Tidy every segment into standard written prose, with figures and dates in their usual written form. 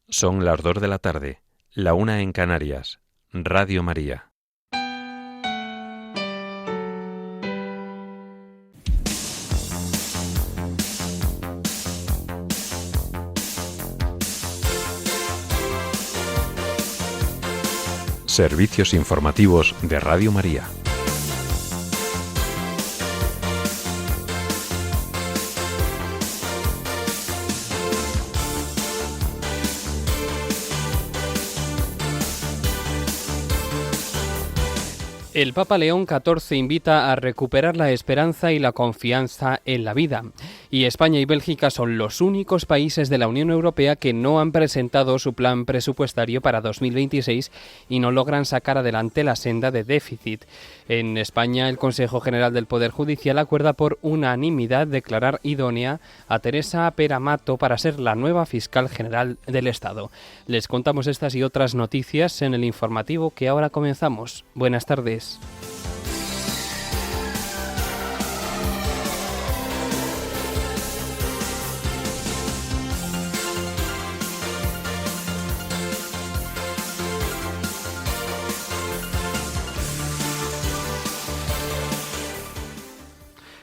Son las 2 de la tarde, la 1 en Canarias. Radio María. Servicios informativos de Radio María. El Papa León XIV invita a recuperar la esperanza y la confianza en la vida. Y España y Bélgica son los únicos países de la Unión Europea que no han presentado su plan presupuestario para 2026 y no logran sacar adelante la senda de déficit. En España, el Consejo General del Poder Judicial acuerda por unanimidad declarar idónea a Teresa Peramato para ser la nueva fiscal general del Estado. Les contamos estas y otras noticias en el informativo que ahora comenzamos. Buenas tardes.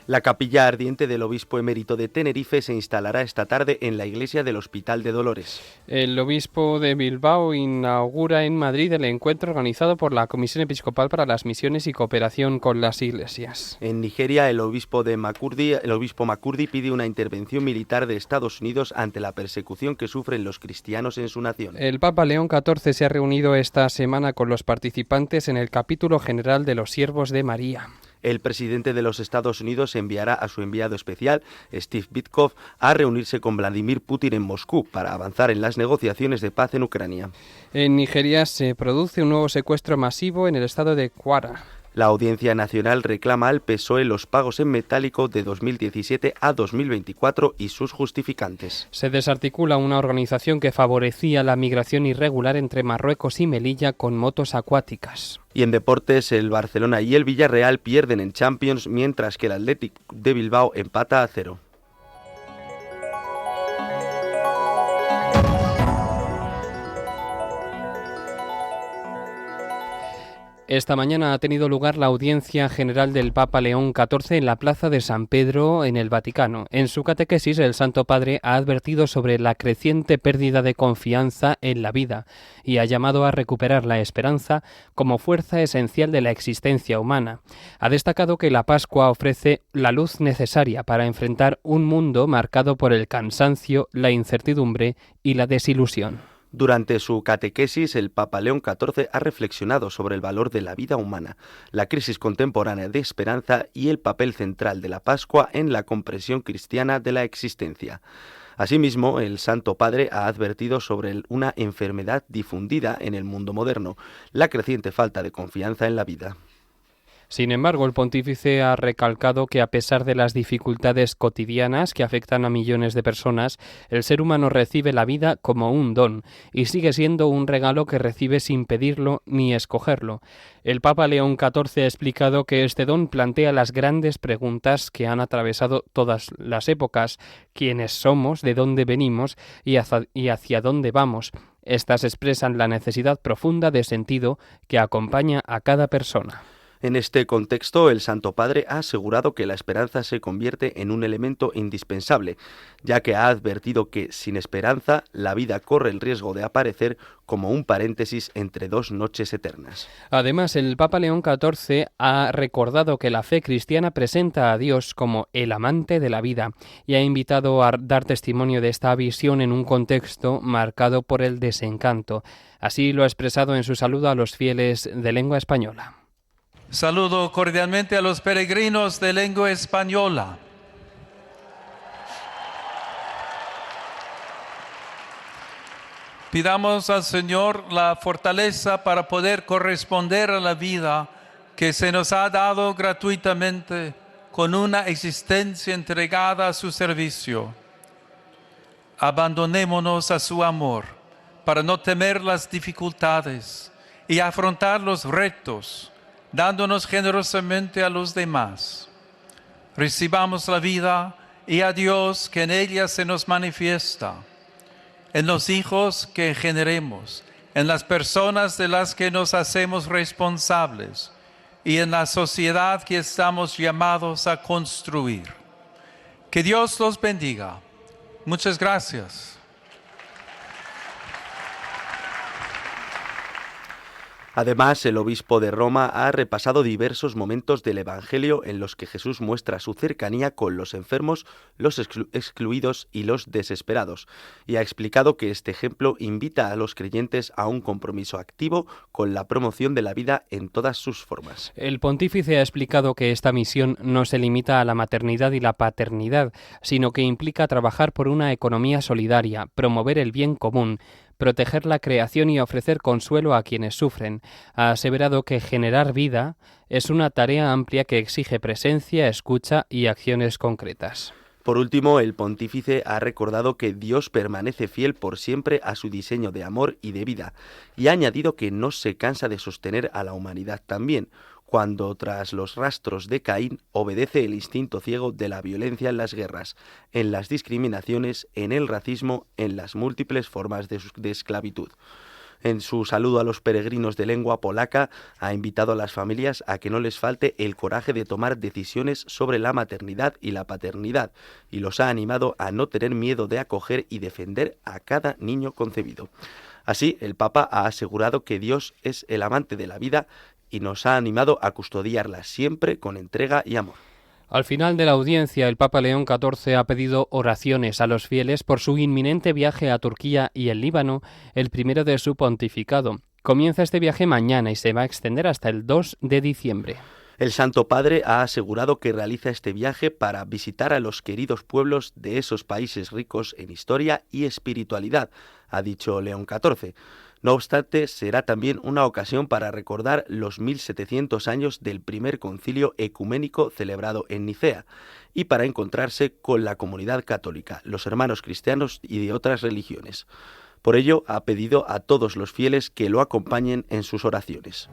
La capilla ardiente del obispo emérito de Tenerife se instalará esta tarde en la iglesia del Hospital de Dolores. El obispo de Bilbao inaugura en Madrid el encuentro organizado por la Comisión Episcopal para las Misiones y Cooperación con las Iglesias. En Nigeria, el obispo Makurdi pide una intervención militar de Estados Unidos ante la persecución que sufren los cristianos en su nación. El Papa León XIV se ha reunido esta semana con los participantes en el capítulo general de los Siervos de María. El presidente de los Estados Unidos enviará a su enviado especial, Steve Witkoff, a reunirse con Vladimir Putin en Moscú para avanzar en las negociaciones de paz en Ucrania. En Nigeria se produce un nuevo secuestro masivo en el estado de Kwara. La Audiencia Nacional reclama al PSOE los pagos en metálico de 2017 a 2024 y sus justificantes. Se desarticula una organización que favorecía la migración irregular entre Marruecos y Melilla con motos acuáticas. Y en deportes, el Barcelona y el Villarreal pierden en Champions, mientras que el Athletic de Bilbao empata a 0. Esta mañana ha tenido lugar la audiencia general del Papa León XIV en la Plaza de San Pedro, en el Vaticano. En su catequesis, el Santo Padre ha advertido sobre la creciente pérdida de confianza en la vida y ha llamado a recuperar la esperanza como fuerza esencial de la existencia humana. Ha destacado que la Pascua ofrece la luz necesaria para enfrentar un mundo marcado por el cansancio, la incertidumbre y la desilusión. Durante su catequesis, el Papa León XIV ha reflexionado sobre el valor de la vida humana, la crisis contemporánea de esperanza y el papel central de la Pascua en la comprensión cristiana de la existencia. Asimismo, el Santo Padre ha advertido sobre una enfermedad difundida en el mundo moderno, la creciente falta de confianza en la vida. Sin embargo, el pontífice ha recalcado que a pesar de las dificultades cotidianas que afectan a millones de personas, el ser humano recibe la vida como un don y sigue siendo un regalo que recibe sin pedirlo ni escogerlo. El Papa León XIV ha explicado que este don plantea las grandes preguntas que han atravesado todas las épocas: quiénes somos, de dónde venimos y hacia dónde vamos. Estas expresan la necesidad profunda de sentido que acompaña a cada persona. En este contexto, el Santo Padre ha asegurado que la esperanza se convierte en un elemento indispensable, ya que ha advertido que, sin esperanza, la vida corre el riesgo de aparecer como un paréntesis entre dos noches eternas. Además, el Papa León XIV ha recordado que la fe cristiana presenta a Dios como el amante de la vida y ha invitado a dar testimonio de esta visión en un contexto marcado por el desencanto. Así lo ha expresado en su saludo a los fieles de lengua española. Saludo cordialmente a los peregrinos de lengua española. Pidamos al Señor la fortaleza para poder corresponder a la vida que se nos ha dado gratuitamente con una existencia entregada a su servicio. Abandonémonos a su amor para no temer las dificultades y afrontar los retos, dándonos generosamente a los demás. Recibamos la vida y a Dios que en ella se nos manifiesta. en los hijos que generemos, en las personas de las que nos hacemos responsables y en la sociedad que estamos llamados a construir. Que Dios los bendiga. Muchas gracias. Además, el obispo de Roma ha repasado diversos momentos del Evangelio en los que Jesús muestra su cercanía con los enfermos, los excluidos y los desesperados, y ha explicado que este ejemplo invita a los creyentes a un compromiso activo con la promoción de la vida en todas sus formas. El pontífice ha explicado que esta misión no se limita a la maternidad y la paternidad, sino que implica trabajar por una economía solidaria, promover el bien común, proteger la creación y ofrecer consuelo a quienes sufren. Ha aseverado que generar vida es una tarea amplia que exige presencia, escucha y acciones concretas. Por último, el pontífice ha recordado que Dios permanece fiel por siempre a su diseño de amor y de vida, y ha añadido que no se cansa de sostener a la humanidad también, cuando tras los rastros de Caín obedece el instinto ciego de la violencia en las guerras, en las discriminaciones, en el racismo, en las múltiples formas de esclavitud. En su saludo a los peregrinos de lengua polaca, ha invitado a las familias a que no les falte el coraje de tomar decisiones sobre la maternidad y la paternidad, y los ha animado a no tener miedo de acoger y defender a cada niño concebido. Así, el Papa ha asegurado que Dios es el amante de la vida y nos ha animado a custodiarla siempre con entrega y amor. Al final de la audiencia, el Papa León XIV ha pedido oraciones a los fieles por su inminente viaje a Turquía y el Líbano, el primero de su pontificado. Comienza este viaje mañana y se va a extender hasta el 2 de diciembre. El Santo Padre ha asegurado que realiza este viaje para visitar a los queridos pueblos de esos países ricos en historia y espiritualidad, ha dicho León XIV. No obstante, será también una ocasión para recordar los 1700 años del primer concilio ecuménico celebrado en Nicea y para encontrarse con la comunidad católica, los hermanos cristianos y de otras religiones. Por ello, ha pedido a todos los fieles que lo acompañen en sus oraciones.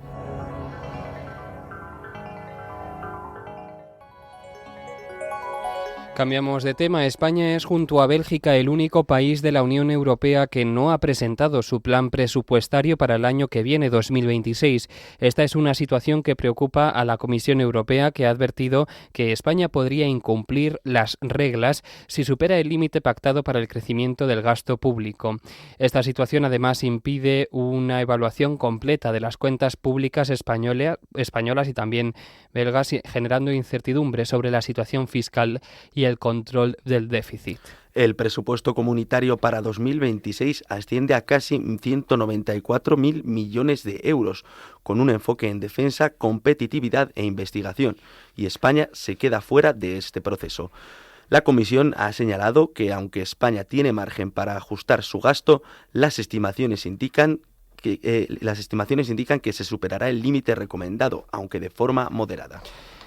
Cambiamos de tema. España es, junto a Bélgica, el único país de la Unión Europea que no ha presentado su plan presupuestario para el año que viene, 2026. Esta es una situación que preocupa a la Comisión Europea, que ha advertido que España podría incumplir las reglas si supera el límite pactado para el crecimiento del gasto público. Esta situación, además, impide una evaluación completa de las cuentas públicas españolas y también belgas, generando incertidumbre sobre la situación fiscal y el control del déficit. El presupuesto comunitario para 2026 asciende a casi 194.000 millones de euros, con un enfoque en defensa, competitividad e investigación, y España se queda fuera de este proceso. La Comisión ha señalado que, aunque España tiene margen para ajustar su gasto, las estimaciones indican que se superará el límite recomendado, aunque de forma moderada.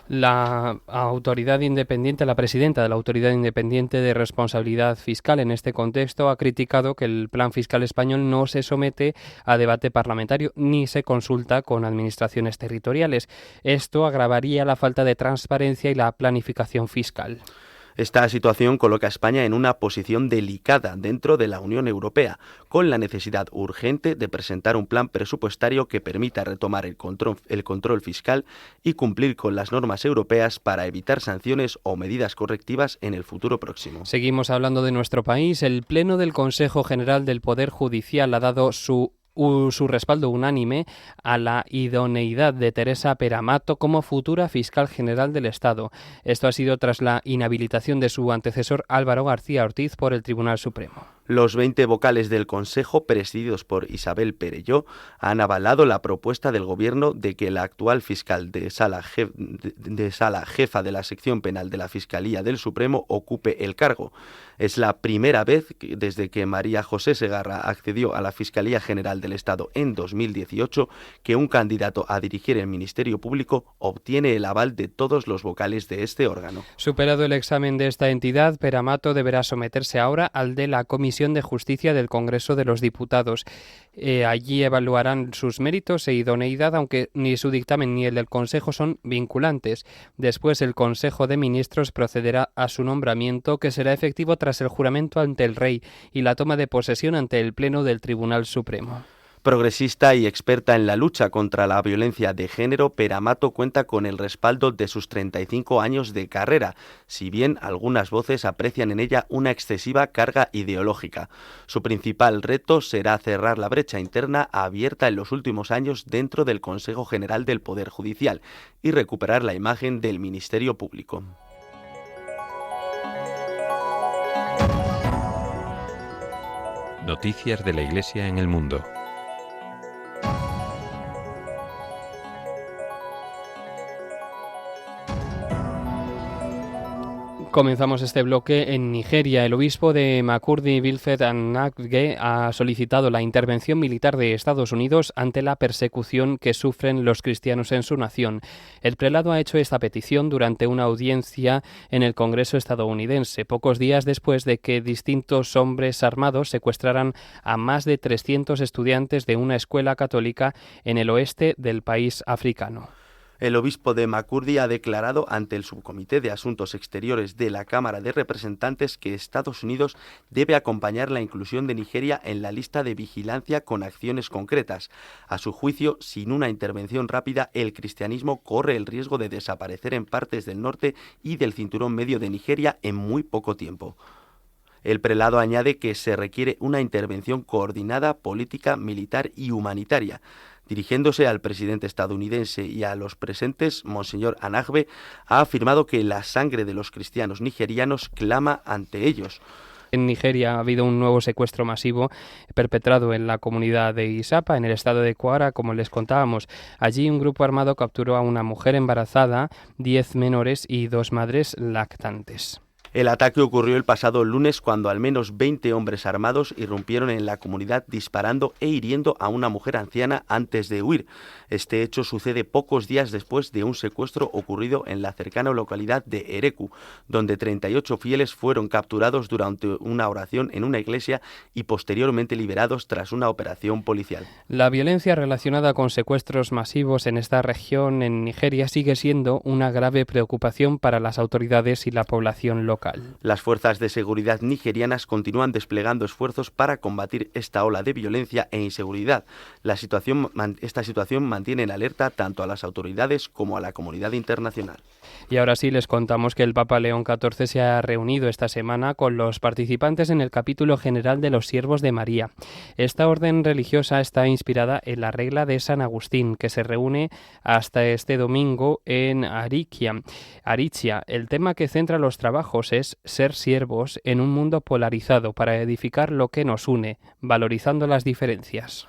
La presidenta de la Autoridad Independiente de Responsabilidad Fiscal, en este contexto, ha criticado que el plan fiscal español no se somete a debate parlamentario ni se consulta con administraciones territoriales. Esto agravaría la falta de transparencia y la planificación fiscal. Esta situación coloca a España en una posición delicada dentro de la Unión Europea, con la necesidad urgente de presentar un plan presupuestario que permita retomar el control fiscal y cumplir con las normas europeas para evitar sanciones o medidas correctivas en el futuro próximo. Seguimos hablando de nuestro país. El Pleno del Consejo General del Poder Judicial ha dado su respaldo unánime a la idoneidad de Teresa Peramato como futura fiscal general del Estado. Esto ha sido tras la inhabilitación de su antecesor Álvaro García Ortiz por el Tribunal Supremo. Los 20 vocales del Consejo, presididos por Isabel Perelló, han avalado la propuesta del Gobierno de que la actual fiscal de sala jefa de la sección penal de la Fiscalía del Supremo ocupe el cargo. Es la primera vez desde que María José Segarra accedió a la Fiscalía General del Estado en 2018 que un candidato a dirigir el Ministerio Público obtiene el aval de todos los vocales de este órgano. Superado el examen de esta entidad, Peramato deberá someterse ahora al de la Comisión Comisión de Justicia del Congreso de los Diputados. Allí evaluarán sus méritos e idoneidad, aunque ni su dictamen ni el del Consejo son vinculantes. Después, el Consejo de Ministros procederá a su nombramiento, que será efectivo tras el juramento ante el Rey y la toma de posesión ante el Pleno del Tribunal Supremo. Progresista y experta en la lucha contra la violencia de género, Pere Amato cuenta con el respaldo de sus 35 años de carrera, si bien algunas voces aprecian en ella una excesiva carga ideológica. Su principal reto será cerrar la brecha interna abierta en los últimos años dentro del Consejo General del Poder Judicial y recuperar la imagen del Ministerio Público. Noticias de la Iglesia en el mundo. Comenzamos este bloque en Nigeria. El obispo de Makurdi, Wilfred Anagwe, ha solicitado la intervención militar de Estados Unidos ante la persecución que sufren los cristianos en su nación. El prelado ha hecho esta petición durante una audiencia en el Congreso estadounidense, pocos días después de que distintos hombres armados secuestraran a más de 300 estudiantes de una escuela católica en el oeste del país africano. El obispo de Makurdi ha declarado ante el Subcomité de Asuntos Exteriores de la Cámara de Representantes que Estados Unidos debe acompañar la inclusión de Nigeria en la lista de vigilancia con acciones concretas. A su juicio, sin una intervención rápida, el cristianismo corre el riesgo de desaparecer en partes del norte y del cinturón medio de Nigeria en muy poco tiempo. El prelado añade que se requiere una intervención coordinada, política, militar y humanitaria. Dirigiéndose al presidente estadounidense y a los presentes, Monseñor Anagwe ha afirmado que la sangre de los cristianos nigerianos clama ante ellos. En Nigeria ha habido un nuevo secuestro masivo perpetrado en la comunidad de Isapa, en el estado de Kwara, como les contábamos. Allí un grupo armado capturó a una mujer embarazada, 10 menores y 2 madres lactantes. El ataque ocurrió el pasado lunes cuando al menos 20 hombres armados irrumpieron en la comunidad disparando e hiriendo a una mujer anciana antes de huir. Este hecho sucede pocos días después de un secuestro ocurrido en la cercana localidad de Ereku, donde 38 fieles fueron capturados durante una oración en una iglesia y posteriormente liberados tras una operación policial. La violencia relacionada con secuestros masivos en esta región en Nigeria sigue siendo una grave preocupación para las autoridades y la población local. Las fuerzas de seguridad nigerianas continúan desplegando esfuerzos para combatir esta ola de violencia e inseguridad. Esta situación mantiene en alerta tanto a las autoridades como a la comunidad internacional. Y ahora sí les contamos que el Papa León XIV se ha reunido esta semana con los participantes en el capítulo general de los Siervos de María. Esta orden religiosa está inspirada en la regla de San Agustín, que se reúne hasta este domingo en Aricia. El tema que centra los trabajos es ser siervos en un mundo polarizado para edificar lo que nos une, valorizando las diferencias.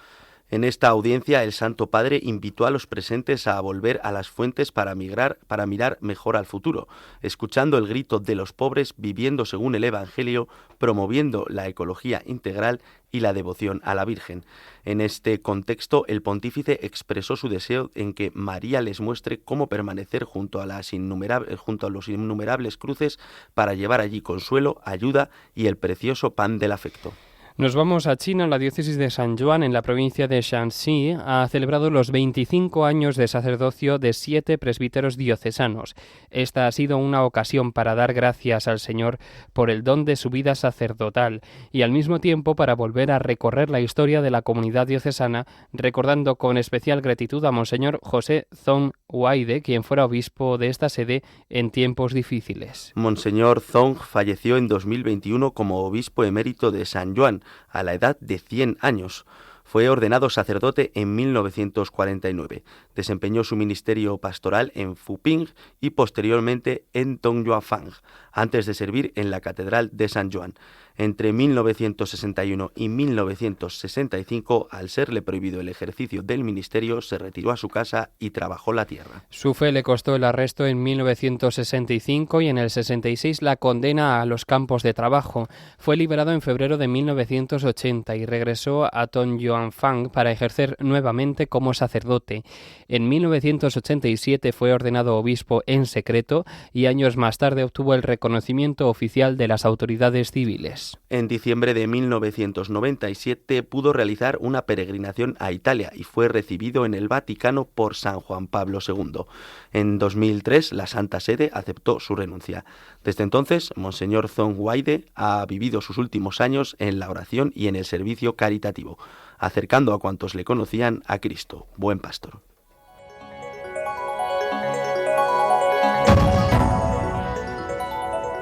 En esta audiencia, el Santo Padre invitó a los presentes a volver a las fuentes para mirar mejor al futuro, escuchando el grito de los pobres, viviendo según el Evangelio, promoviendo la ecología integral y la devoción a la Virgen. En este contexto, el pontífice expresó su deseo en que María les muestre cómo permanecer junto a los innumerables cruces para llevar allí consuelo, ayuda y el precioso pan del afecto. Nos vamos a China. La diócesis de San Juan, en la provincia de Shanxi, ha celebrado los 25 años de sacerdocio de 7 presbíteros diocesanos. Esta ha sido una ocasión para dar gracias al Señor por el don de su vida sacerdotal y al mismo tiempo para volver a recorrer la historia de la comunidad diocesana, recordando con especial gratitud a Monseñor José Zong Waide, quien fuera obispo de esta sede en tiempos difíciles. Monseñor Zong falleció en 2021 como obispo emérito de San Juan, a la edad de 100 años. Fue ordenado sacerdote en 1949. Desempeñó su ministerio pastoral en Fuping y posteriormente en Dongyuanfang, antes de servir en la Catedral de San Juan. Entre 1961 y 1965, al serle prohibido el ejercicio del ministerio, se retiró a su casa y trabajó la tierra. Su fe le costó el arresto en 1965 y en el 66 la condena a los campos de trabajo. Fue liberado en febrero de 1980 y regresó a Dongyuanfang para ejercer nuevamente como sacerdote. En 1987 fue ordenado obispo en secreto y años más tarde obtuvo el reconocimiento oficial de las autoridades civiles. misiones. En diciembre de 1997 pudo realizar una peregrinación a Italia y fue recibido en el Vaticano por San Juan Pablo II. En 2003 la Santa Sede aceptó su renuncia. Desde entonces, Monseñor Zongwaide ha vivido sus últimos años en la oración y en el servicio caritativo, acercando a cuantos le conocían a Cristo, buen pastor.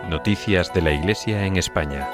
Noticias de la Iglesia en España.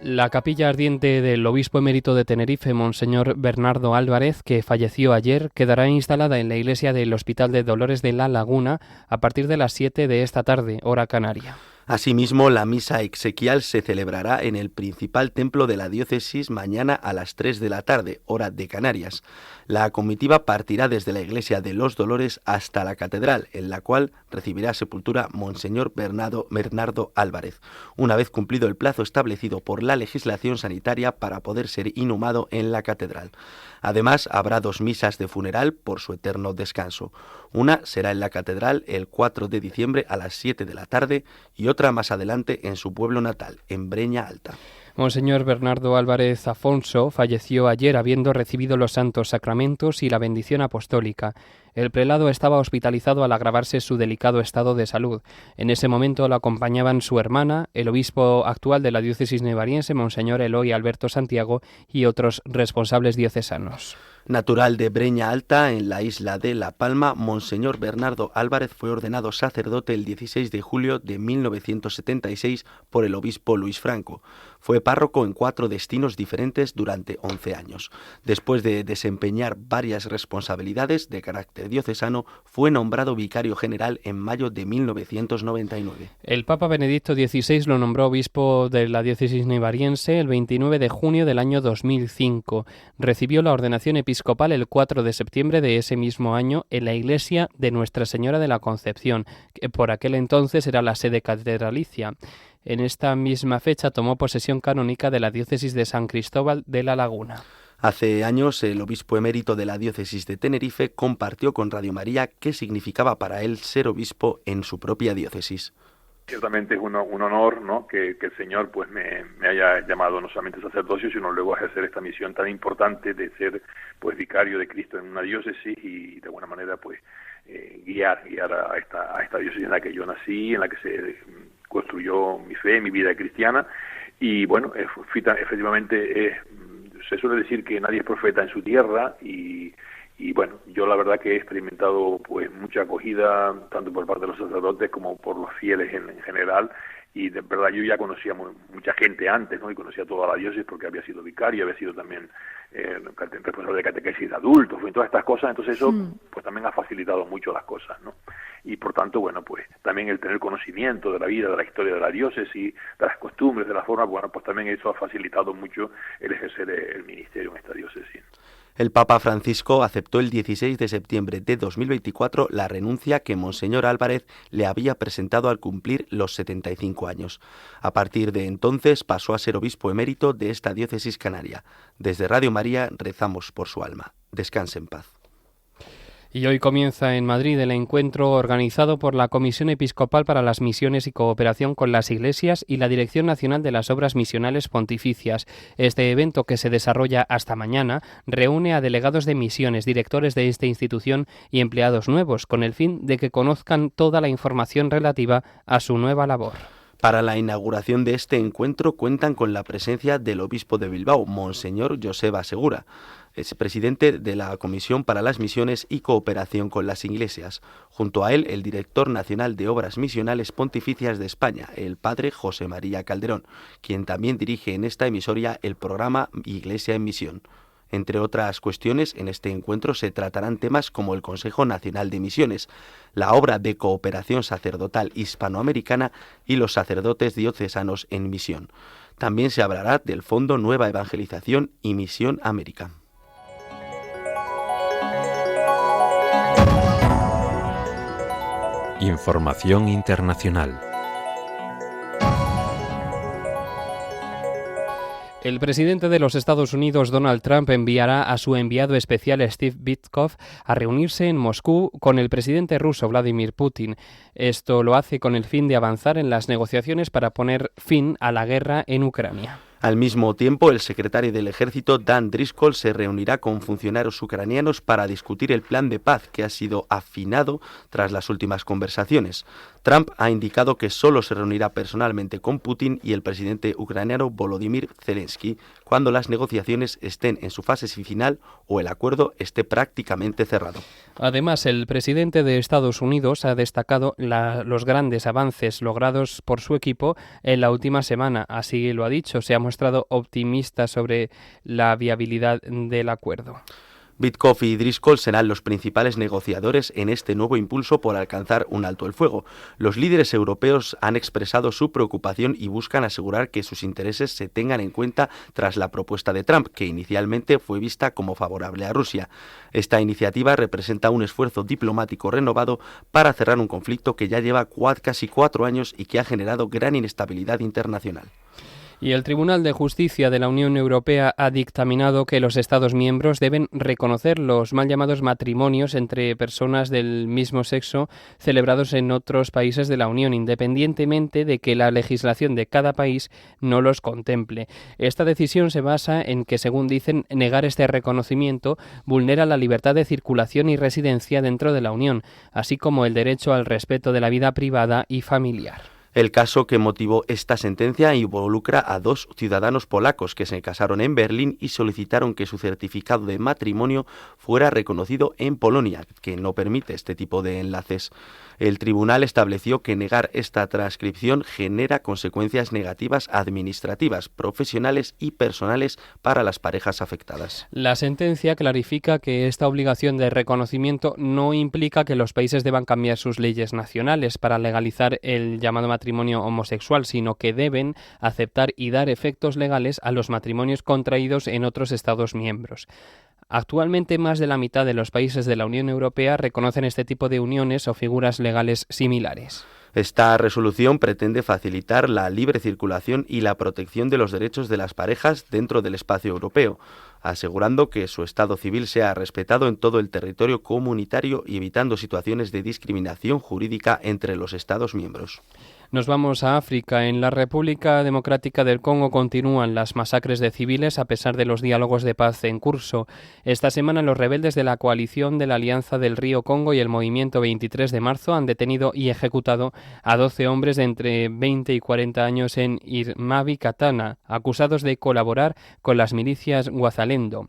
La capilla ardiente del obispo emérito de Tenerife, Monseñor Bernardo Álvarez, que falleció ayer, quedará instalada en la iglesia del Hospital de Dolores de La Laguna a partir de las 7 de esta tarde, hora canaria. Asimismo, la misa exequial se celebrará en el principal templo de la diócesis mañana a las 3 de la tarde, hora de Canarias. La comitiva partirá desde la iglesia de los Dolores hasta la catedral, en la cual recibirá sepultura Monseñor Bernardo Álvarez, una vez cumplido el plazo establecido por la legislación sanitaria para poder ser inhumado en la catedral. Además, habrá 2 misas de funeral por su eterno descanso. Una será en la catedral el 4 de diciembre a las 7 de la tarde y otra más adelante en su pueblo natal, en Breña Alta. Monseñor Bernardo Álvarez Afonso falleció ayer habiendo recibido los santos sacramentos y la bendición apostólica. El prelado estaba hospitalizado al agravarse su delicado estado de salud. En ese momento lo acompañaban su hermana, el obispo actual de la diócesis nevariense, Monseñor Eloy Alberto Santiago, y otros responsables diocesanos. Natural de Breña Alta, en la isla de La Palma, Monseñor Bernardo Álvarez fue ordenado sacerdote el 16 de julio de 1976 por el obispo Luis Franco. Fue párroco en 4 destinos diferentes durante 11 años. Después de desempeñar varias responsabilidades de carácter diocesano, fue nombrado vicario general en mayo de 1999. El Papa Benedicto XVI lo nombró obispo de la diócesis nevariense el 29 de junio del año 2005. Recibió la ordenación episcopal el 4 de septiembre de ese mismo año en la iglesia de Nuestra Señora de la Concepción, que por aquel entonces era la sede catedralicia. En esta misma fecha tomó posesión canónica de la diócesis de San Cristóbal de La Laguna. Hace años, el obispo emérito de la diócesis de Tenerife compartió con Radio María qué significaba para él ser obispo en su propia diócesis. Ciertamente es un honor, ¿no?, que el Señor pues me haya llamado no solamente sacerdocio, sino luego a ejercer esta misión tan importante de ser pues vicario de Cristo en una diócesis y de alguna manera pues guiar a esta diócesis en la que yo nací, en la que se construyó mi fe, mi vida cristiana. Y bueno, efectivamente se suele decir que nadie es profeta en su tierra y bueno, yo la verdad que he experimentado pues mucha acogida tanto por parte de los sacerdotes como por los fieles en general, y de verdad yo ya conocía mucha gente antes, ¿no? Y conocía toda la diócesis porque había sido vicario, había sido también responsable de catequesis de adultos y todas estas cosas. Entonces eso pues también ha facilitado mucho las cosas, ¿no? Y por tanto, bueno, pues también el tener conocimiento de la vida, de la historia de la diócesis, de las costumbres, de las formas, bueno, pues también eso ha facilitado mucho el ejercer el ministerio en esta diócesis. El Papa Francisco aceptó el 16 de septiembre de 2024 la renuncia que Monseñor Álvarez le había presentado al cumplir los 75 años. A partir de entonces pasó a ser obispo emérito de esta diócesis canaria. Desde Radio María rezamos por su alma. Descanse en paz. Y hoy comienza en Madrid el encuentro organizado por la Comisión Episcopal para las Misiones y Cooperación con las Iglesias y la Dirección Nacional de las Obras Misionales Pontificias. Este evento, que se desarrolla hasta mañana, reúne a delegados de misiones, directores de esta institución y empleados nuevos, con el fin de que conozcan toda la información relativa a su nueva labor. Para la inauguración de este encuentro cuentan con la presencia del obispo de Bilbao, Monseñor Joseba Segura. Es presidente de la Comisión para las Misiones y Cooperación con las Iglesias. Junto a él, el director nacional de Obras Misionales Pontificias de España, el padre José María Calderón, quien también dirige en esta emisoria el programa Iglesia en Misión. Entre otras cuestiones, en este encuentro se tratarán temas como el Consejo Nacional de Misiones, la obra de cooperación sacerdotal hispanoamericana y los sacerdotes diocesanos en misión. También se hablará del Fondo Nueva Evangelización y Misión América. Información internacional. El presidente de los Estados Unidos, Donald Trump, enviará a su enviado especial Steve Witkoff a reunirse en Moscú con el presidente ruso Vladimir Putin. Esto lo hace con el fin de avanzar en las negociaciones para poner fin a la guerra en Ucrania. Al mismo tiempo, el secretario del Ejército, Dan Driscoll, se reunirá con funcionarios ucranianos para discutir el plan de paz que ha sido afinado tras las últimas conversaciones. Trump ha indicado que solo se reunirá personalmente con Putin y el presidente ucraniano Volodymyr Zelensky cuando las negociaciones estén en su fase final o el acuerdo esté prácticamente cerrado. Además, el presidente de Estados Unidos ha destacado los grandes avances logrados por su equipo en la última semana. Así lo ha dicho, se ha mostrado optimista sobre la viabilidad del acuerdo. Witkoff y Driscoll serán los principales negociadores en este nuevo impulso por alcanzar un alto el fuego. Los líderes europeos han expresado su preocupación y buscan asegurar que sus intereses se tengan en cuenta tras la propuesta de Trump, que inicialmente fue vista como favorable a Rusia. Esta iniciativa representa un esfuerzo diplomático renovado para cerrar un conflicto que ya lleva casi 4 años y que ha generado gran inestabilidad internacional. Y el Tribunal de Justicia de la Unión Europea ha dictaminado que los Estados miembros deben reconocer los mal llamados matrimonios entre personas del mismo sexo celebrados en otros países de la Unión, independientemente de que la legislación de cada país no los contemple. Esta decisión se basa en que, según dicen, negar este reconocimiento vulnera la libertad de circulación y residencia dentro de la Unión, así como el derecho al respeto de la vida privada y familiar. El caso que motivó esta sentencia involucra a 2 ciudadanos polacos que se casaron en Berlín y solicitaron que su certificado de matrimonio fuera reconocido en Polonia, que no permite este tipo de enlaces. El tribunal estableció que negar esta transcripción genera consecuencias negativas administrativas, profesionales y personales para las parejas afectadas. La sentencia clarifica que esta obligación de reconocimiento no implica que los países deban cambiar sus leyes nacionales para legalizar el llamado matrimonio homosexual, sino que deben aceptar y dar efectos legales a los matrimonios contraídos en otros Estados miembros. Actualmente, más de la mitad de los países de la Unión Europea reconocen este tipo de uniones o figuras legales similares. Esta resolución pretende facilitar la libre circulación y la protección de los derechos de las parejas dentro del espacio europeo, asegurando que su estado civil sea respetado en todo el territorio comunitario y evitando situaciones de discriminación jurídica entre los Estados miembros. Nos vamos a África. En la República Democrática del Congo continúan las masacres de civiles a pesar de los diálogos de paz en curso. Esta semana los rebeldes de la coalición de la Alianza del Río Congo y el Movimiento 23 de marzo han detenido y ejecutado a 12 hombres de entre 20 y 40 años en Irmavi Katana, acusados de colaborar con las milicias Guazalendo.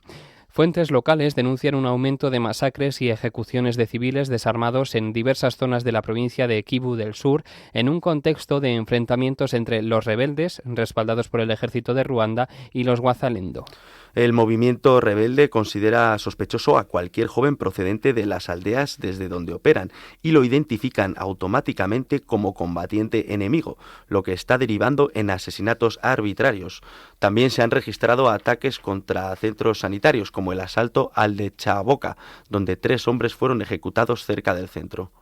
Fuentes locales denuncian un aumento de masacres y ejecuciones de civiles desarmados en diversas zonas de la provincia de Kivu del Sur, en un contexto de enfrentamientos entre los rebeldes, respaldados por el ejército de Ruanda, y los Guazalendo. El movimiento rebelde considera sospechoso a cualquier joven procedente de las aldeas desde donde operan y lo identifican automáticamente como combatiente enemigo, lo que está derivando en asesinatos arbitrarios. También se han registrado ataques contra centros sanitarios, como el asalto al de Chaboca, donde 3 hombres fueron ejecutados cerca del centro.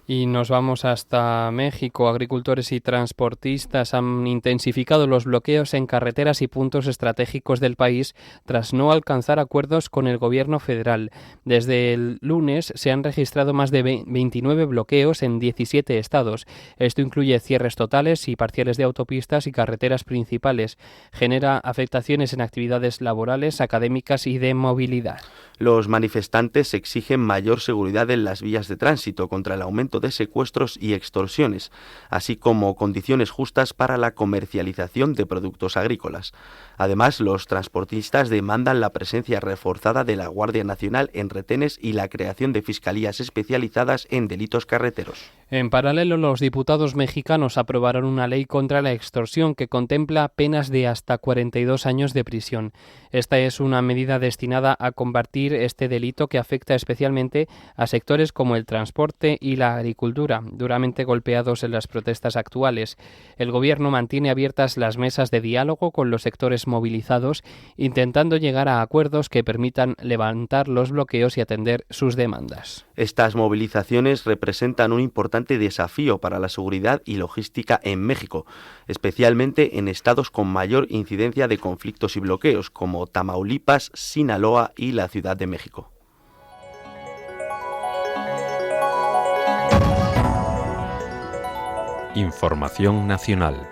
Y nos vamos hasta México. Agricultores y transportistas han intensificado los bloqueos en carreteras y puntos estratégicos del país tras no alcanzar acuerdos con el gobierno federal. Desde el lunes se han registrado más de 29 bloqueos en 17 estados. Esto incluye cierres totales y parciales de autopistas y carreteras principales. Genera afectaciones en actividades laborales, académicas y de movilidad. Los manifestantes exigen mayor seguridad en las vías de tránsito contra el aumento de secuestros y extorsiones, así como condiciones justas para la comercialización de productos agrícolas. Además, los transportistas demandan la presencia reforzada de la Guardia Nacional en retenes y la creación de fiscalías especializadas en delitos carreteros. En paralelo, los diputados mexicanos aprobaron una ley contra la extorsión que contempla penas de hasta 42 años de prisión. Esta es una medida destinada a combatir este delito que afecta especialmente a sectores como el transporte y la agricultura, duramente golpeados en las protestas actuales. El Gobierno mantiene abiertas las mesas de diálogo con los sectores movilizados, intentando llegar a acuerdos que permitan levantar los bloqueos y atender sus demandas. Estas movilizaciones representan un importante desafío para la seguridad y logística en México, especialmente en estados con mayor incidencia de conflictos y bloqueos, como Tamaulipas, Sinaloa y la Ciudad de México. Información nacional.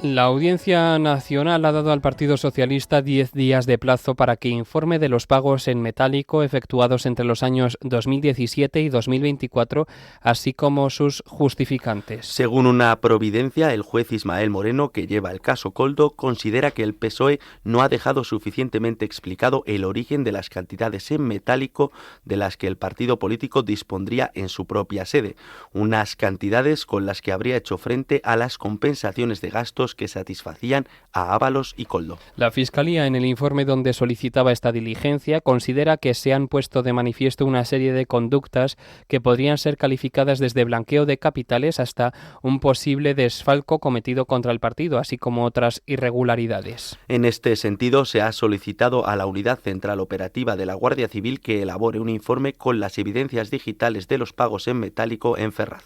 La Audiencia Nacional ha dado al Partido Socialista 10 días de plazo para que informe de los pagos en metálico efectuados entre los años 2017 y 2024, así como sus justificantes. Según una providencia, el juez Ismael Moreno, que lleva el caso Koldo, considera que el PSOE no ha dejado suficientemente explicado el origen de las cantidades en metálico de las que el partido político dispondría en su propia sede, unas cantidades con las que habría hecho frente a las compensaciones de gastos que satisfacían a Ábalos y Koldo. La Fiscalía, en el informe donde solicitaba esta diligencia, considera que se han puesto de manifiesto una serie de conductas que podrían ser calificadas desde blanqueo de capitales hasta un posible desfalco cometido contra el partido, así como otras irregularidades. En este sentido, se ha solicitado a la Unidad Central Operativa de la Guardia Civil que elabore un informe con las evidencias digitales de los pagos en metálico en Ferraz.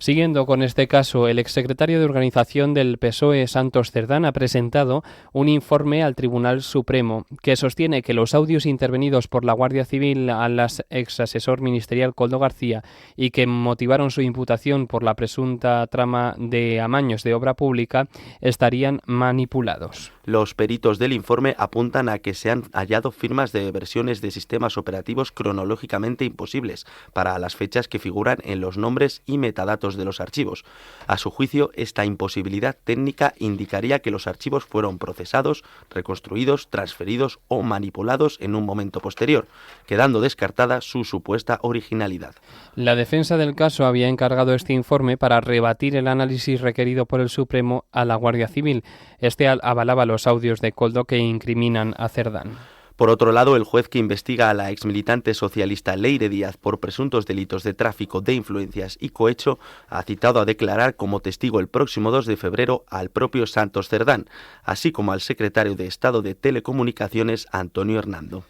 Siguiendo con este caso, el exsecretario de Organización del PSOE, Santos Cerdán, ha presentado un informe al Tribunal Supremo que sostiene que los audios intervenidos por la Guardia Civil al exasesor ministerial Koldo García y que motivaron su imputación por la presunta trama de amaños de obra pública estarían manipulados. Los peritos del informe apuntan a que se han hallado firmas de versiones de sistemas operativos cronológicamente imposibles para las fechas que figuran en los nombres y metadatos de los archivos. A su juicio, esta imposibilidad técnica indicaría que los archivos fueron procesados, reconstruidos, transferidos o manipulados en un momento posterior, quedando descartada su supuesta originalidad. La defensa del caso había encargado este informe para rebatir el análisis requerido por el Supremo a la Guardia Civil. Este avalaba los audios de Koldo que incriminan a Cerdán. Por otro lado, el juez que investiga a la exmilitante socialista Leire Díaz por presuntos delitos de tráfico de influencias y cohecho ha citado a declarar como testigo el próximo 2 de febrero al propio Santos Cerdán, así como al secretario de Estado de Telecomunicaciones, Antonio Hernando.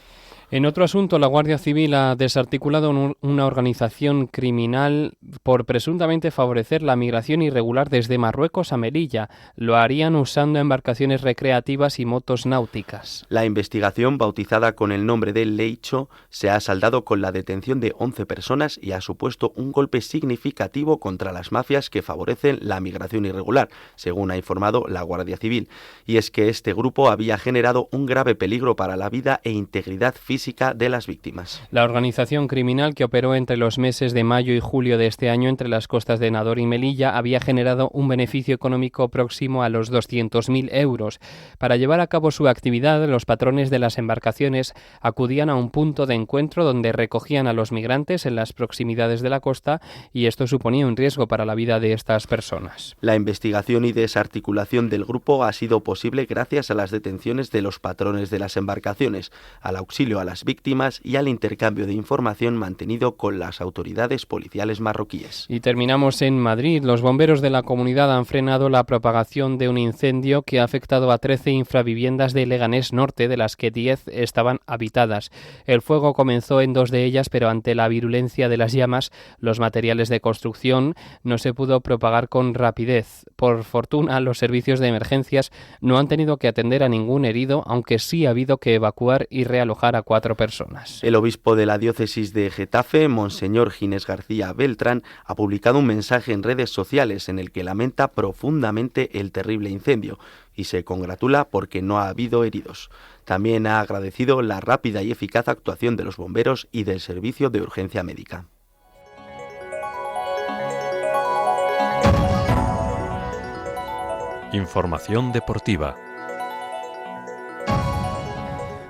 En otro asunto, la Guardia Civil ha desarticulado una organización criminal por presuntamente favorecer la migración irregular desde Marruecos a Melilla. Lo harían usando embarcaciones recreativas y motos náuticas. La investigación, bautizada con el nombre de Leicho, se ha saldado con la detención de 11 personas y ha supuesto un golpe significativo contra las mafias que favorecen la migración irregular, según ha informado la Guardia Civil. Y es que este grupo había generado un grave peligro para la vida e integridad física de las víctimas. La organización criminal, que operó entre los meses de mayo y julio de este año entre las costas de Nador y Melilla, había generado un beneficio económico próximo a los 200.000 euros. Para llevar a cabo su actividad, los patrones de las embarcaciones acudían a un punto de encuentro donde recogían a los migrantes en las proximidades de la costa y esto suponía un riesgo para la vida de estas personas. La investigación y desarticulación del grupo ha sido posible gracias a las detenciones de los patrones de las embarcaciones, al auxilio a las víctimas y al intercambio de información mantenido con las autoridades policiales marroquíes. Y terminamos en Madrid. Los bomberos de la comunidad han frenado la propagación de un incendio que ha afectado a 13 infraviviendas de Leganés Norte, de las que 10 estaban habitadas. El fuego comenzó en 2 de ellas, pero ante la virulencia de las llamas, los materiales de construcción no se pudo propagar con rapidez. Por fortuna, los servicios de emergencias no han tenido que atender a ningún herido, aunque sí ha habido que evacuar y realojar a 4 personas. El obispo de la diócesis de Getafe, Monseñor Ginés García Beltrán, ha publicado un mensaje en redes sociales en el que lamenta profundamente el terrible incendio y se congratula porque no ha habido heridos. También ha agradecido la rápida y eficaz actuación de los bomberos y del servicio de urgencia médica. Información deportiva.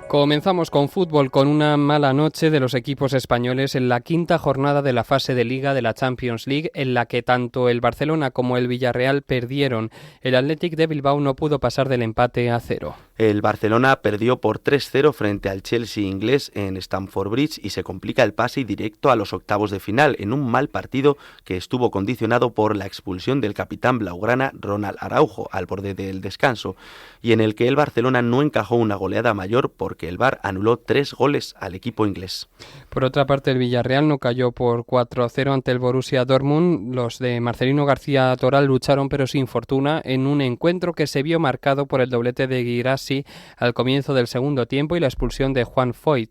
Comenzamos con fútbol, con una mala noche de los equipos españoles en la 5ª jornada de la fase de Liga de la Champions League, en la que tanto el Barcelona como el Villarreal perdieron. El Athletic de Bilbao no pudo pasar del empate a 0. El Barcelona perdió por 3-0 frente al Chelsea inglés en Stamford Bridge y se complica el pase directo a los octavos de final en un mal partido que estuvo condicionado por la expulsión del capitán blaugrana Ronald Araujo al borde del descanso y en el que el Barcelona no encajó una goleada mayor porque el VAR anuló 3 goles al equipo inglés. Por otra parte, el Villarreal no cayó por 4-0 ante el Borussia Dortmund. Los de Marcelino García Toral lucharon pero sin fortuna en un encuentro que se vio marcado por el doblete de Guirassy al comienzo del segundo tiempo y la expulsión de Juan Foyt.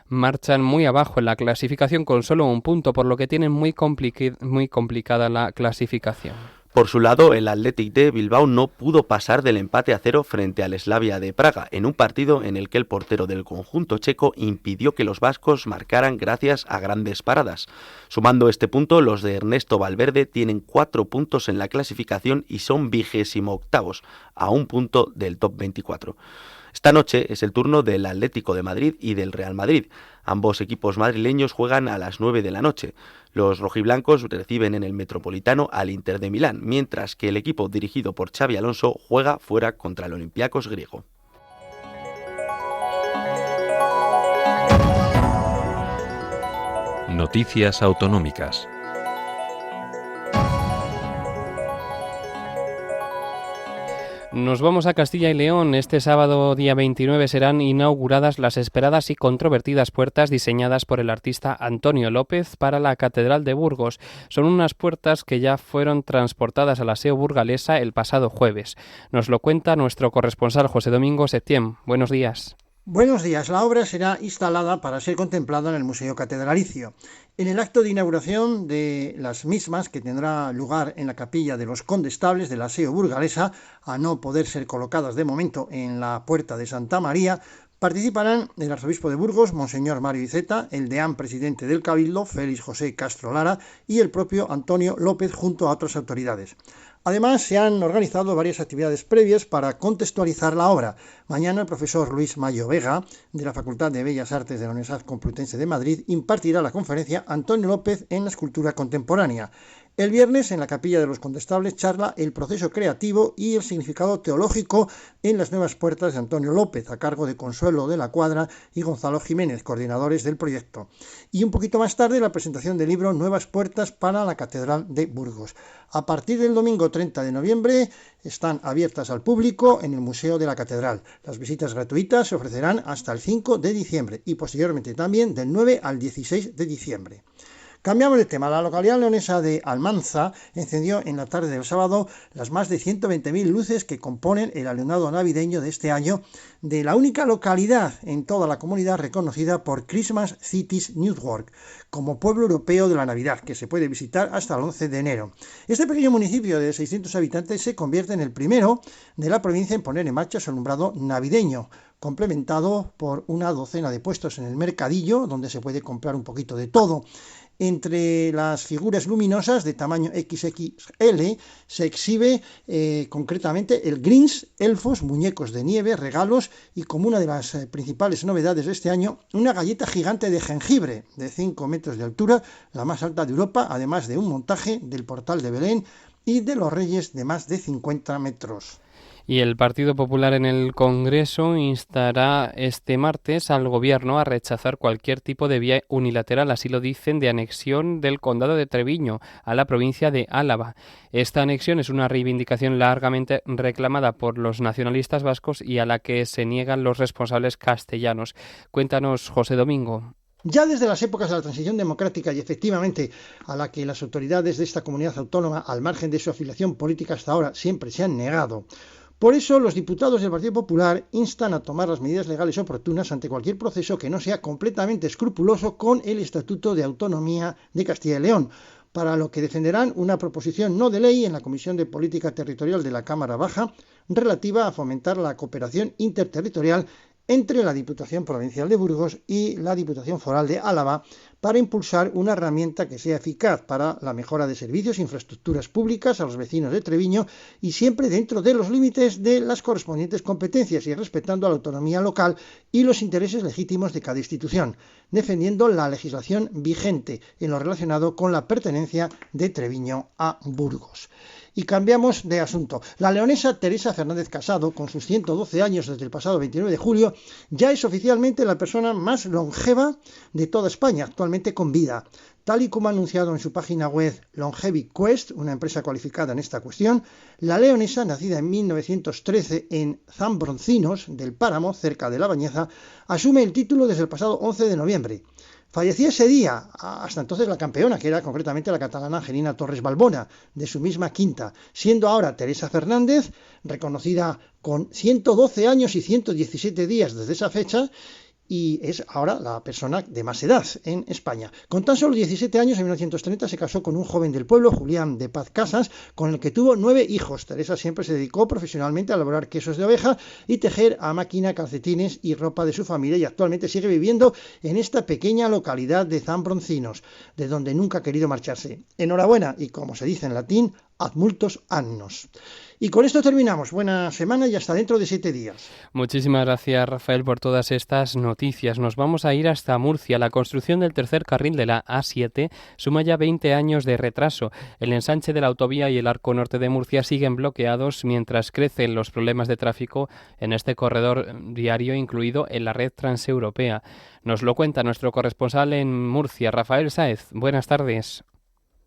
Marchan muy abajo en la clasificación con solo un punto, por lo que tienen muy complicada la clasificación. Por su lado, el Athletic de Bilbao no pudo pasar del empate a 0 frente al Slavia de Praga, en un partido en el que el portero del conjunto checo impidió que los vascos marcaran gracias a grandes paradas. Sumando este punto, los de Ernesto Valverde tienen 4 puntos en la clasificación y son 28º, a un punto del top 24. Esta noche es el turno del Atlético de Madrid y del Real Madrid. Ambos equipos madrileños juegan a las 9 de la noche. Los rojiblancos reciben en el Metropolitano al Inter de Milán, mientras que el equipo dirigido por Xabi Alonso juega fuera contra el Olympiacos griego. Noticias autonómicas. Nos vamos a Castilla y León. Este sábado, día 29, serán inauguradas las esperadas y controvertidas puertas diseñadas por el artista Antonio López para la Catedral de Burgos. Son unas puertas que ya fueron transportadas a la SEO burgalesa el pasado jueves. Nos lo cuenta nuestro corresponsal José Domingo Septién. Buenos días. Buenos días. La obra será instalada para ser contemplada en el Museo Catedralicio. En el acto de inauguración de las mismas, que tendrá lugar en la capilla de los condestables de la SEO burgalesa, a no poder ser colocadas de momento en la puerta de Santa María, participarán el arzobispo de Burgos, Monseñor Mario Iceta, el deán presidente del Cabildo, Félix José Castro Lara, y el propio Antonio López junto a otras autoridades. Además, se han organizado varias actividades previas para contextualizar la obra. Mañana el profesor Luis Mayo Vega, de la Facultad de Bellas Artes de la Universidad Complutense de Madrid, impartirá la conferencia Antonio López en la escultura contemporánea. El viernes, en la capilla de los condestables, charla el proceso creativo y el significado teológico en las nuevas puertas de Antonio López, a cargo de Consuelo de la Cuadra y Gonzalo Jiménez, coordinadores del proyecto. Y un poquito más tarde, la presentación del libro Nuevas puertas para la Catedral de Burgos. A partir del domingo 30 de noviembre están abiertas al público en el Museo de la Catedral. Las visitas gratuitas se ofrecerán hasta el 5 de diciembre y posteriormente también del 9 al 16 de diciembre. Cambiamos de tema. La localidad leonesa de Almanza encendió en la tarde del sábado las más de 120.000 luces que componen el alumnado navideño de este año, de la única localidad en toda la comunidad reconocida por Christmas Cities Network como pueblo europeo de la Navidad, que se puede visitar hasta el 11 de enero. Este pequeño municipio de 600 habitantes se convierte en el primero de la provincia en poner en marcha su alumbrado navideño, complementado por una docena de puestos en el mercadillo, donde se puede comprar un poquito de todo. Entre las figuras luminosas de tamaño XXL se exhibe concretamente el Grinch, elfos, muñecos de nieve, regalos y, como una de las principales novedades de este año, una galleta gigante de jengibre de 5 metros de altura, la más alta de Europa, además de un montaje del portal de Belén y de los Reyes de más de 50 metros. Y el Partido Popular en el Congreso instará este martes al Gobierno a rechazar cualquier tipo de vía unilateral, así lo dicen, de anexión del Condado de Treviño a la provincia de Álava. Esta anexión es una reivindicación largamente reclamada por los nacionalistas vascos y a la que se niegan los responsables castellanos. Cuéntanos, José Domingo. Ya desde las épocas de la transición democrática y efectivamente a la que las autoridades de esta comunidad autónoma, al margen de su afiliación política hasta ahora, siempre se han negado. Por eso, los diputados del Partido Popular instan a tomar las medidas legales oportunas ante cualquier proceso que no sea completamente escrupuloso con el Estatuto de Autonomía de Castilla y León, para lo que defenderán una proposición no de ley en la Comisión de Política Territorial de la Cámara Baja relativa a fomentar la cooperación interterritorial entre la Diputación Provincial de Burgos y la Diputación Foral de Álava para impulsar una herramienta que sea eficaz para la mejora de servicios e infraestructuras públicas a los vecinos de Treviño y siempre dentro de los límites de las correspondientes competencias y respetando la autonomía local y los intereses legítimos de cada institución, defendiendo la legislación vigente en lo relacionado con la pertenencia de Treviño a Burgos. Y cambiamos de asunto. La leonesa Teresa Fernández Casado, con sus 112 años desde el pasado 29 de julio, ya es oficialmente la persona más longeva de toda España, actualmente con vida. Tal y como ha anunciado en su página web Longevity Quest, una empresa cualificada en esta cuestión, la leonesa, nacida en 1913 en Zambroncinos del Páramo, cerca de La Bañeza, asume el título desde el pasado 11 de noviembre. Fallecía ese día, hasta entonces la campeona, que era concretamente la catalana Angelina Torres Balbona, de su misma quinta, siendo ahora Teresa Fernández, reconocida con 112 años y 117 días desde esa fecha, y es ahora la persona de más edad en España. Con tan solo 17 años, en 1930, se casó con un joven del pueblo, Julián de Paz Casas, con el que tuvo 9 hijos. Teresa siempre se dedicó profesionalmente a elaborar quesos de oveja y tejer a máquina calcetines y ropa de su familia, y actualmente sigue viviendo en esta pequeña localidad de Zambroncinos, de donde nunca ha querido marcharse. Enhorabuena, y como se dice en latín, ad multos annos. Y con esto terminamos. Buena semana y hasta dentro de 7 días. Muchísimas gracias, Rafael, por todas estas noticias. Nos vamos a ir hasta Murcia. La construcción del tercer carril de la A7 suma ya 20 años de retraso. El ensanche de la autovía y el arco norte de Murcia siguen bloqueados mientras crecen los problemas de tráfico en este corredor viario incluido en la red transeuropea. Nos lo cuenta nuestro corresponsal en Murcia, Rafael Sáez. Buenas tardes.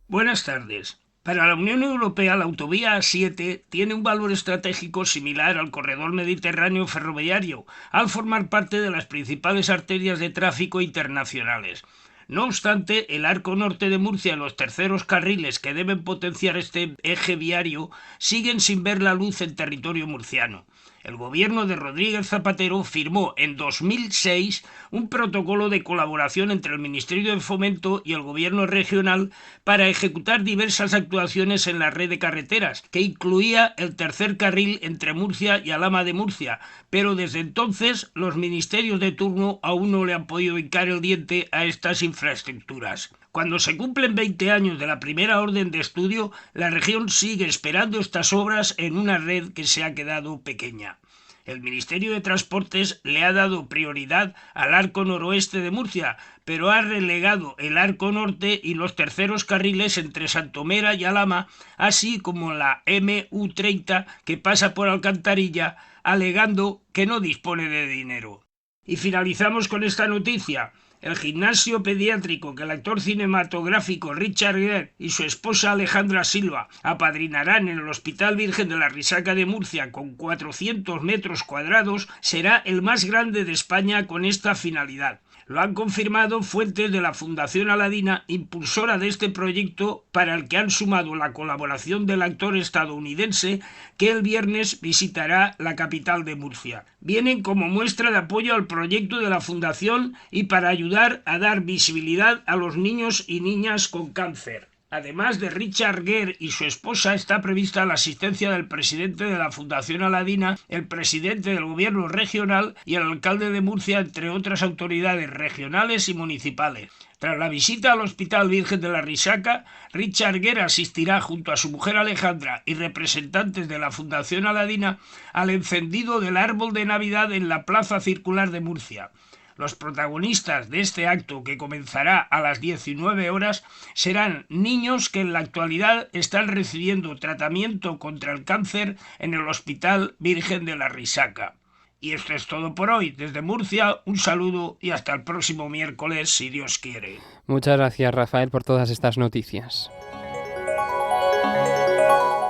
Buenas tardes. Para la Unión Europea, la autovía A7 tiene un valor estratégico similar al corredor mediterráneo ferroviario, al formar parte de las principales arterias de tráfico internacionales. No obstante, el arco norte de Murcia y los terceros carriles que deben potenciar este eje viario siguen sin ver la luz en territorio murciano. El gobierno de Rodríguez Zapatero firmó en 2006 un protocolo de colaboración entre el Ministerio de Fomento y el gobierno regional para ejecutar diversas actuaciones en la red de carreteras, que incluía el tercer carril entre Murcia y Alhama de Murcia, pero desde entonces los ministerios de turno aún no le han podido hincar el diente a estas infraestructuras. Cuando se cumplen 20 años de la primera orden de estudio, la región sigue esperando estas obras en una red que se ha quedado pequeña. El Ministerio de Transportes le ha dado prioridad al arco noroeste de Murcia, pero ha relegado el arco norte y los terceros carriles entre Santomera y Alhama, así como la MU30 que pasa por Alcantarilla, alegando que no dispone de dinero. Y finalizamos con esta noticia. El gimnasio pediátrico que el actor cinematográfico Richard Gere y su esposa Alejandra Silva apadrinarán en el Hospital Virgen de la Risaca de Murcia con 400 metros cuadrados será el más grande de España con esta finalidad. Lo han confirmado fuentes de la Fundación Aladina, impulsora de este proyecto, para el que han sumado la colaboración del actor estadounidense que el viernes visitará la capital de Murcia. Vienen como muestra de apoyo al proyecto de la Fundación y para ayudar a dar visibilidad a los niños y niñas con cáncer. Además de Richard Gere y su esposa, está prevista la asistencia del presidente de la Fundación Aladina, el presidente del gobierno regional y el alcalde de Murcia, entre otras autoridades regionales y municipales. Tras la visita al Hospital Virgen de la Risaca, Richard Gere asistirá junto a su mujer Alejandra y representantes de la Fundación Aladina al encendido del árbol de Navidad en la Plaza Circular de Murcia. Los protagonistas de este acto, que comenzará a las 19 horas, serán niños que en la actualidad están recibiendo tratamiento contra el cáncer en el Hospital Virgen de la Risaca. Y esto es todo por hoy. Desde Murcia, un saludo y hasta el próximo miércoles, si Dios quiere. Muchas gracias, Rafael, por todas estas noticias.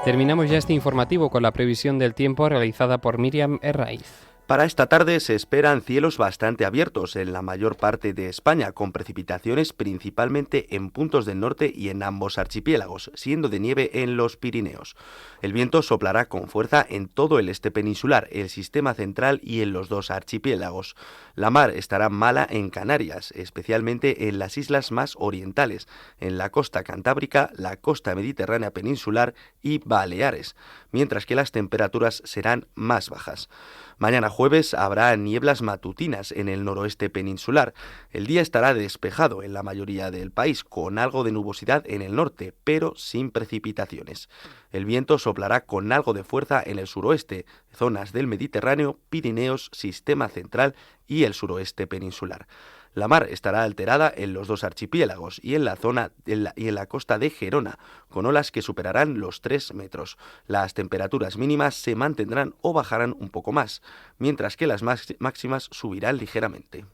Terminamos ya este informativo con la previsión del tiempo realizada por Miriam Herraiz. Para esta tarde se esperan cielos bastante abiertos en la mayor parte de España, con precipitaciones principalmente en puntos del norte y en ambos archipiélagos, siendo de nieve en los Pirineos. El viento soplará con fuerza en todo el este peninsular, el sistema central y en los dos archipiélagos. La mar estará mala en Canarias, especialmente en las islas más orientales, en la costa cantábrica, la costa mediterránea peninsular y Baleares, mientras que las temperaturas serán más bajas. Mañana jueves habrá nieblas matutinas en el noroeste peninsular. El día estará despejado en la mayoría del país, con algo de nubosidad en el norte, pero sin precipitaciones. El viento soplará con algo de fuerza en el suroeste, zonas del Mediterráneo, Pirineos, Sistema Central y el suroeste peninsular. La mar estará alterada en los dos archipiélagos y en la costa de Gerona, con olas que superarán los 3 metros. Las temperaturas mínimas se mantendrán o bajarán un poco más, mientras que las máximas subirán ligeramente.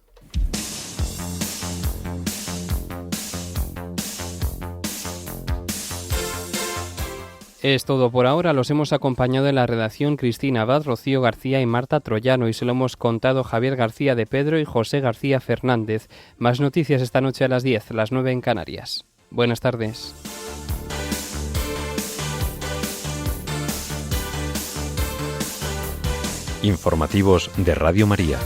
Es todo por ahora. Los hemos acompañado en la redacción Cristina Abad, Rocío García y Marta Troyano, y se lo hemos contado Javier García de Pedro y José García Fernández. Más noticias esta noche a las 10, las 9 en Canarias. Buenas tardes. Informativos de Radio María.